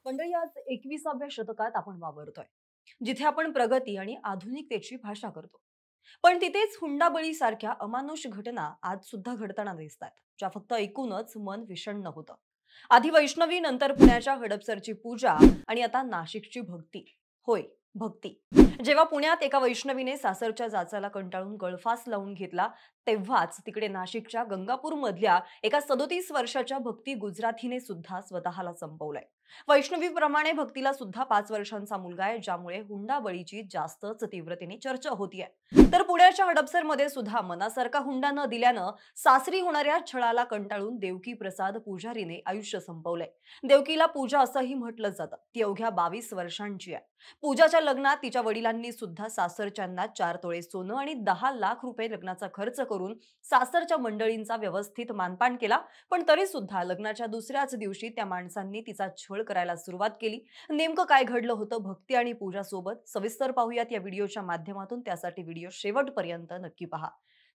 मंडळी आज 21व्या शतकात आपण वावरतोय, जिथे आपण प्रगती आणि आधुनिकतेची भाषा करतो. पण तिथेच हुंडाबळी सारख्या अमानुष घटना आज सुद्धा घडताना दिसतात, ज्या फक्त ऐकूनच मन विषण्ण होतं. आधी वैष्णवी, नंतर पुण्याच्या हडपसरची पूजा आणि आता नाशिकची भक्ती. होय, भक्ती. जेव्हा पुण्यात एका वैष्णवीने सासरच्या जाचाला कंटाळून गळफास लावून घेतला, तेव्हाच तिकडे नाशिकच्या गंगापूर मधल्या एका 37 वर्षाच्या भक्ती गुजराथीने सुद्धा स्वतःला संपवलंय. वैष्णवीप्रमाणे भक्तीला सुद्धा 5 वर्षांचा मुलगा आहे, ज्यामुळे हुंडाबळीची जास्तच तीव्रतेने चर्चा होतीये. तर पुण्याच्या हडपसरमध्ये सुद्धा मनासारखा हुंडा न दिल्यानं सासरी होणाऱ्या छळाला कंटाळून देवकी प्रसाद पुजारीने आयुष्य संपवलंय. देवकीला पूजा असंही म्हटलं जातं. ती अवघ्या 22 वर्षांची आहे. पूजाच्या लग्नात तिच्या वडिलांनी सुद्धा सासरच्यांना 4 तोळे सोनं आणि 10 लाख रुपये लग्नाचा खर्च करून सासरच्या मंडळींचा व्यवस्थित मानपान केला. पण तरी सुद्धा लग्नाच्या दुसऱ्याच दिवशी त्या माणसांनी तिचा छळ करायला सुरुवात केली. नेमकं काय घडलं होतं भक्ती आणि पूजा सोबत, सविस्तर पाहूयात या व्हिडिओच्या माध्यमातून. त्यासाठी व्हिडिओ शेवटपर्यंत नक्की पहा.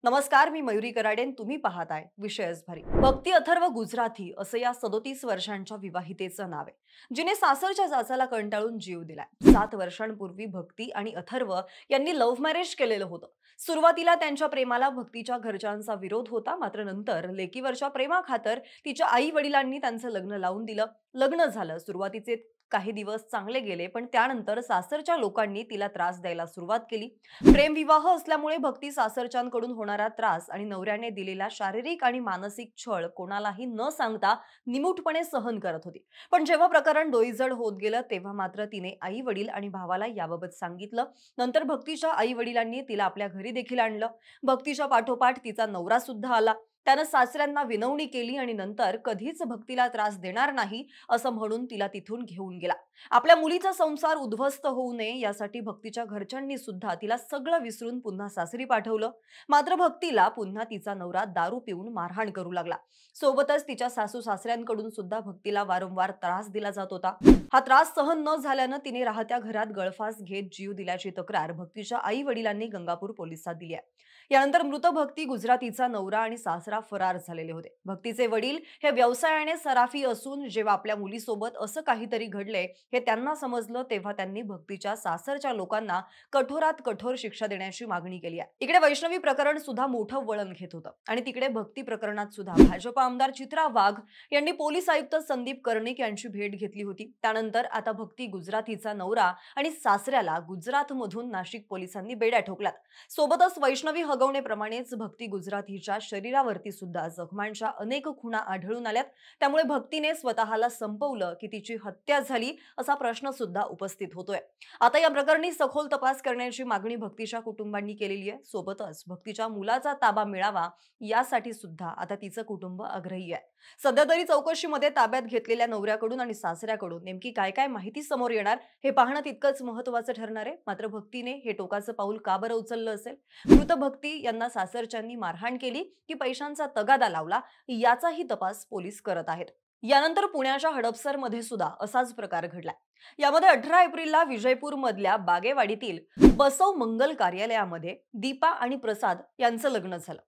नमस्कार, मी मयुरी कराडेन. तुम्ही पाहताय विषयच भारी. भक्ती अथर्व गुजराथी असं या 37 वर्षांच्या विवाहितेचं नाव आहे, जिने सासरच्या जाचाला कंटाळून जीव दिलाय. 7 वर्षांपूर्वी भक्ती आणि अथर्व यांनी लव्ह मॅरेज केलेलं होतं. सुरुवातीला त्यांच्या प्रेमाला भक्तीच्या घरच्यांचा विरोध होता, मात्र नंतर लेकीवरच्या प्रेमाखातर तिच्या आई वडिलांनी त्यांचं लग्न लावून दिलं. लग्न झालं. सुरुवातीचे काही दिवस चांगले गेले, पण त्यानंतर सासरच्या लोकांनी तिला त्रास द्यायला सुरुवात केली. प्रेमविवाह असल्यामुळे भक्ती सासरच्यांकडून होणारा त्रास आणि नवऱ्याने दिलेला शारीरिक आणि मानसिक छळ कोणालाही न सांगता निमूटपणे सहन करत होती. पण जेव्हा प्रकरण डोईजड होत गेलं, तेव्हा मात्र तिने आई वडील आणि भावाला याबाबत सांगितलं. नंतर भक्तीच्या आई वडिलांनी तिला आपल्या घरी देखील आणलं. भक्तीच्या पाठोपाठ तिचा नवरा सुद्धा आला. त्यानं सासऱ्यांना विनवणी केली आणि नंतर कधीच भक्तीला त्रास देणार नाही असं म्हणून तिला तिथून घेऊन गेला. आपल्या मुलीचा संसार उद्ध्वस्त होऊ नये यासाठी भक्तीच्या घरच्यांनी सुद्धा तिला सगळं विसरून पुन्हा सासरी पाठवलं. मात्र भक्तीला पुन्हा तिचा नवरा दारू पिऊन मारहाण करू लागला. सोबतच तिच्या सासू सासऱ्यांकडून सुद्धा भक्तीला वारंवार त्रास दिला जात होता. हा त्रास सहन न झाल्यानं तिने राहत्या घरात गळफास घेत जीव दिल्याची तक्रार भक्तीच्या आई वडिलांनी गंगापूर पोलिसात दिली आहे. यानंतर मृत भक्ती गुजरातीचा नवरा आणि सासरा फरार झालेले होते. भक्तीचे वडील हे व्यवसायाने सराफी असून जेव्हा आपल्या मुलीसोबत असं काहीतरी घडलंय हे त्यांना समजलं, तेव्हा त्यांनी भक्तीच्या सासरच्या लोकांना कठोरात कठोर शिक्षा देण्याची मागणी केली आहे. इकडे वैष्णवी प्रकरण सुद्धा मोठं वळण घेत होतं आणि तिकडे भक्ती प्रकरणात सुद्धा भाजप आमदार चित्रा वाघ यांनी पोलीस आयुक्त संदीप कर्णिक यांची भेट घेतली होती. त्यानंतर आता भक्ती गुजरातीचा नवरा आणि सासऱ्याला गुजरातमधून नाशिक पोलिसांनी बेड्या ठोकल्यात. सोबतच वैष्णवी हगवणेप्रमाणेच भक्ती गुजराथीच्या शरीरावरती सुद्धा जखमांच्या अनेक खुणा आढळून आल्यात. त्यामुळे भक्तीने स्वतःला संपवलं की तिची हत्या झाली असा प्रश्न सुद्धा उपस्थित होतोय. आता या प्रकरणी सखोल तपास करण्याची मागणी भक्तीच्या कुटुंबांनी केलेली आहे. सोबतच भक्तीच्या मुलाचा ताबा मिळावा यासाठी सुद्धा आता तिचं कुटुंब आग्रही आहे. सध्या तरी चौकशीमध्ये ताब्यात घेतलेल्या नवऱ्याकडून आणि सासऱ्याकडून नेमकी काय काय माहिती समोर येणार हे पाहणं तितकंच महत्त्वाचं ठरणार आहे. मात्र भक्तीने हे टोकाचं पाऊल का बरं उचललं असेल? मृत भक्ती यांना सासरच्यांनी मारहाण केली की पैशांचा तगादा लावला, याचाही तपास पोलीस करत आहेत. यानंतर पुण्याच्या हडपसरमध्ये सुद्धा असाच प्रकार घडलाय. यामध्ये 18 एप्रिलला विजयपूर मधल्या बागेवाडीतील बसव मंगल कार्यालयामध्ये दीपा आणि प्रसाद यांचं लग्न झालं.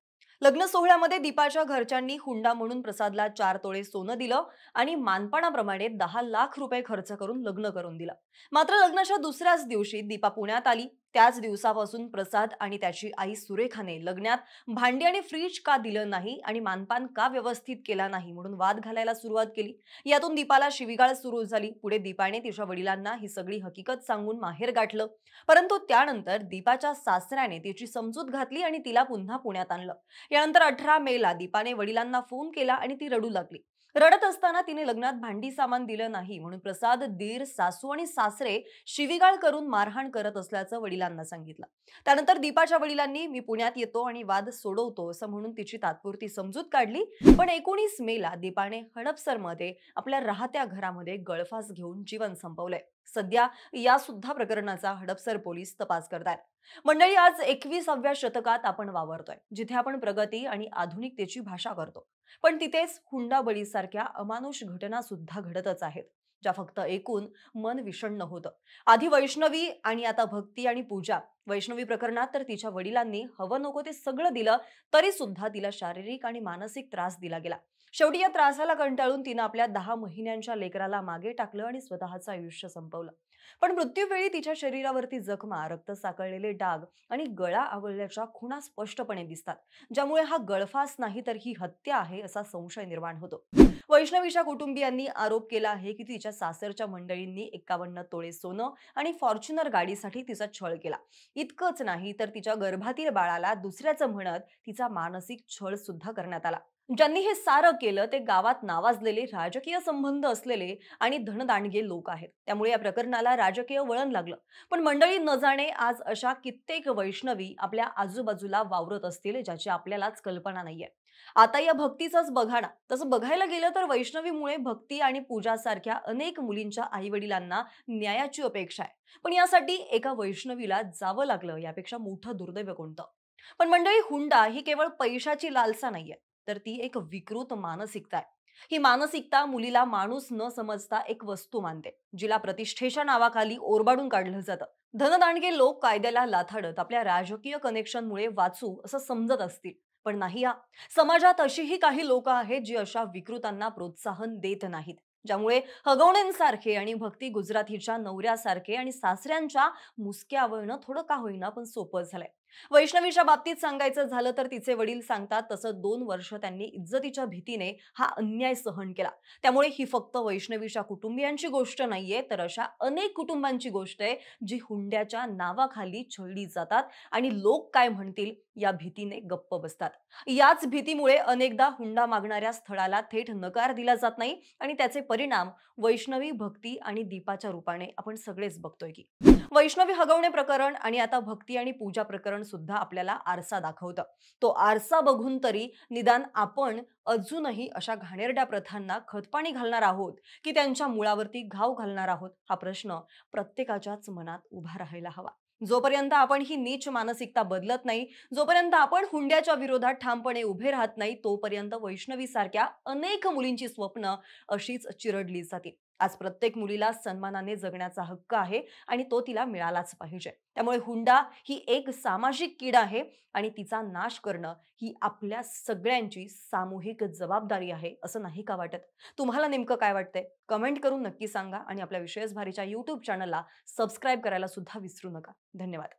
लग्न सोहळ्यामध्ये दीपाच्या घरच्यांनी हुंडा म्हणून प्रसादला 4 तोळे सोनं दिलं आणि मानपणाप्रमाणे 10 लाख रुपये खर्च करून लग्न करून दिलं. मात्र लग्नाच्या दुसऱ्याच दिवशी दीपा पुण्यात आली. त्याच दिवसापासून प्रसाद आणि त्याची आई सुरेखाने लग्नात भांडी आणि फ्रीज का दिलं नाही आणि मानपान का व्यवस्थित केला नाही म्हणून वाद घालायला सुरुवात केली. यातून दीपाला शिवीगाळ सुरू झाली. पुढे दीपाने तिच्या वडिलांना ही सगळी हकीकत सांगून माहेर गाठलं. परंतु त्यानंतर दीपाच्या सासऱ्याने तिची समजूत घातली आणि तिला पुन्हा पुण्यात आणलं. यानंतर 18 मेला दीपाने वडिलांना फोन केला आणि ती रडू लागली. रडत असताना तिने लग्नात भांडी सामान दिलं नाही म्हणून प्रसाद, दीर, सासू आणि सासरे शिवीगाळ करून मारहाण करत असल्याचं वडिलांना सांगितलं. त्यानंतर दीपाच्या वडिलांनी मी पुण्यात येतो आणि वाद सोडवतो असं म्हणून तिची तात्पुरती समजूत काढली. पण 19 मेला दीपाने हडपसरमध्ये आपल्या राहत्या घरामध्ये गळफास घेऊन जीवन संपवलंय. सध्या या सुद्धा प्रकरणाचा हडपसर पोलीस तपास करतायत. मंडळी, आज 21व्या शतकात आपण वावरतोय, जिथे आपण प्रगती आणि आधुनिकतेची भाषा करतो. पण तिथेच हुंडाबळीसारख्या अमानुष घटना सुद्धा घडतच आहेत. ज्या फक्त ऐकून मन विषण्ण होतं. आधी वैष्णवी आणि आता भक्ती आणि पूजा. वैष्णवी प्रकरणात तर तिच्या वडिलांनी हवं नको ते सगळं दिलं, तरी सुद्धा तिला शारीरिक आणि मानसिक त्रास दिला गेला. शेवटी या त्रासाला कंटाळून तिनं आपल्या 10 महिन्यांच्या लेकराला मागे टाकलं आणि स्वतःचं आयुष्य संपवलं. पण मृत्यूवेळी तिच्या शरीरावरती जखमा, रक्त साकळलेले डाग आणि गळा आवळल्याच्या खुणा स्पष्टपणे दिसतात, ज्यामुळे हा गळफास नाही तर ही हत्या आहे असा संशय निर्माण होतो. वैष्णवीच्या कुटुंबियांनी आरोप केला आहे की तिच्या सासरच्या मंडळींनी 51 तोळे सोनं आणि फॉर्च्युनर गाडीसाठी तिचा छळ केला. इतकंच नाही तर तिच्या गर्भातील बाळाला दुसऱ्याचं म्हणत तिचा मानसिक छळ सुद्धा करण्यात आला. ज्यांनी हे सारं केलं ते गावात नावाजलेले, राजकीय संबंध असलेले आणि धनदांडगे लोक आहेत. त्यामुळे या प्रकरणाला राजकीय वळण लागलं. पण मंडळी न जाणे आज अशा कित्येक वैष्णवी आपल्या आजूबाजूला वावरत असतील ज्याची आपल्यालाच कल्पना नाहीये. आता या भक्तीचंच बघा ना, तसं बघायला गेलं तर वैष्णवीमुळे भक्ती आणि पूजासारख्या अनेक मुलींच्या आई-वडिलांना न्यायाची अपेक्षा आहे. पण यासाठी एका वैष्णवीला जावं लागलं यापेक्षा मोठं दुर्दैव कोणतं? पण मंडळी, हुंडा ही केवळ पैशाची लालसा नाहीये, तर ती एक विकृत मानसिकता आहे. ही मानसिकता मुलीला माणूस न समजता एक वस्तू मानते, जिला प्रतिष्ठेच्या नावाखाली ओरबाडून काढलं जातं. धनदांडगे लोक कायद्याला लाथाडत आपल्या राजकीय कनेक्शनमुळे वाचू असं समजत असतील. पण नाही हा. समाजात अशीही काही लोक आहेत जी अशा विकृतांना प्रोत्साहन देत नाहीत. ज्यामुळे हगवण्यांसारखे आणि भक्ती गुजरातीच्या नवऱ्यासारखे आणि सासऱ्यांच्या मुसक्या आवळणं थोडं का होईना पण सोपं झालंय. वैष्णवीच्या बाबतीत सांगायचं झालं तर तिचे वडील सांगतात तसं 2 वर्ष त्यांनी इज्जतीच्या भीतीने हा अन्याय सहन केला. त्यामुळे ही फक्त वैष्णवीच्या कुटुंबियांची गोष्ट नाहीये, तर अशा अनेक कुटुंबांची गोष्ट आहे जी हुंड्याच्या नावाखाली छळली जातात आणि लोक काय म्हणतील या भीतीने गप्प बसतात. याच भीतीमुळे अनेकदा हुंडा मागणाऱ्या स्थळाला थेट नकार दिला जात नाही आणि त्याचे परिणाम वैष्णवी, भक्ती आणि दीपाच्या रूपाने आपण सगळेच बघतोय की. वैष्णवी हगवणे प्रकरण आणि आता भक्ती आणि पूजा प्रकरण सुद्धा आपल्याला आरसा दाखवतं. तो आरसा बघून तरी निदान आपण अजूनही अशा घाणेरड्या प्रथांना खतपाणी घालणार आहोत की त्यांच्या मुळावरती घाव घालणार आहोत, हा प्रश्न प्रत्येकाच्याच मनात उभा राहायला हवा. जोपर्यंत आपण ही नीच मानसिकता बदलत नाही, जोपर्यंत आपण हुंड्याच्या विरोधात ठामपणे उभे राहत नाही, तोपर्यंत वैष्णवीसारख्या अनेक मुलींची स्वप्न अशीच चिरडली जातील. आज प्रत्येक मुलीला सन्मानाने जगण्याचा हक्क आहे आणि तो तिला मिळालाच पाहिजे. त्यामुळे हुंडा ही एक सामाजिक कीड आहे आणि तिचा नाश करणं ही आपल्या सगळ्यांची सामूहिक जबाबदारी आहे, असं नाही का वाटत? तुम्हाला नेमकं काय वाटतंय? कमेंट करून नक्की सांगा आणि आपल्या विशेष भारीच्या YouTube चॅनलला सबस्क्राईब करायला सुद्धा विसरू नका. धन्यवाद.